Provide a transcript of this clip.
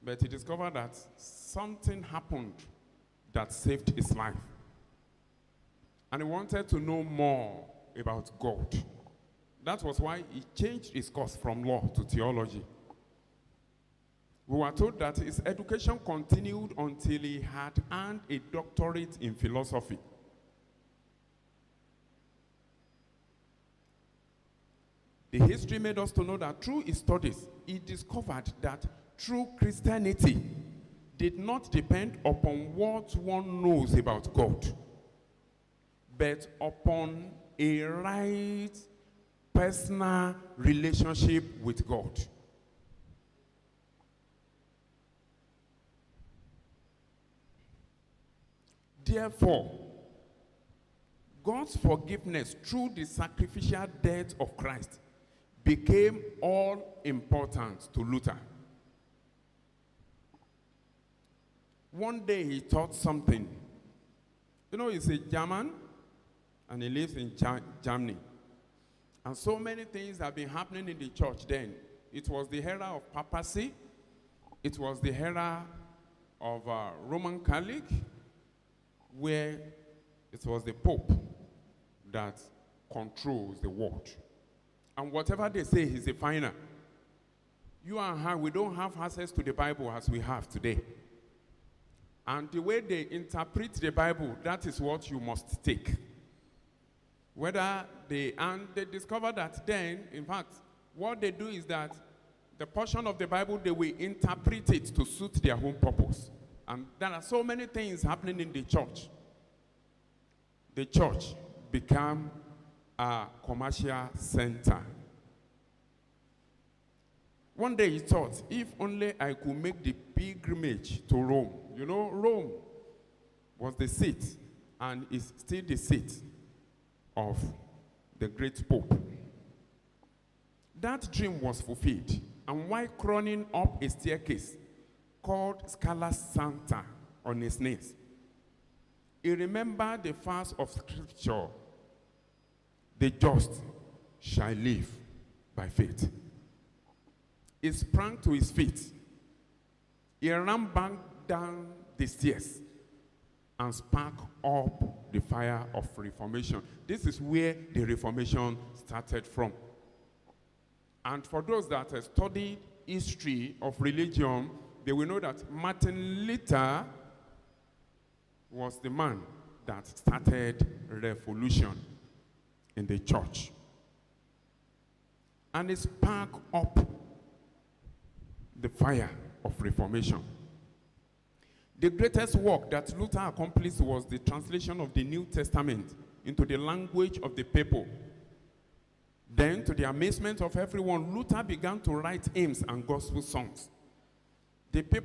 But he discovered that something happened that saved his life. And he wanted to know more about God. That was why he changed his course from law to theology. We were told that his education continued until he had earned a doctorate in philosophy. The history made us to know that through his studies, he discovered that true Christianity did not depend upon what one knows about God, but upon a right personal relationship with God. Therefore, God's forgiveness through the sacrificial death of Christ became all important to Luther. One day he taught something. You know, he's a German and he lives in Germany. And so many things have been happening in the church then. It was the era of papacy. It was the era of Roman Catholic, where it was the Pope that controls the world. And whatever they say is the final. You and I, we don't have access to the Bible as we have today. And the way they interpret the Bible, that is what you must take. And they discover that then, in fact, what they do is that the portion of the Bible, they will interpret it to suit their own purpose. And there are so many things happening in the church. The church became a commercial center. One day he thought, if only I could make the pilgrimage to Rome. You know, Rome was the seat and is still the seat of the great Pope. That dream was fulfilled. And while crawling up a staircase called Scala Santa on his knees, he remembered the verse of scripture, the just shall live by faith. He sprang to his feet. He ran back down the stairs and sparked up the fire of Reformation. This is where the Reformation started from. And for those that have studied history of religion, they will know that Martin Luther was the man that started revolution in the church. And he sparked up the fire of Reformation. The greatest work that Luther accomplished was the translation of the New Testament into the language of the people. Then, to the amazement of everyone, Luther began to write hymns and gospel songs. The people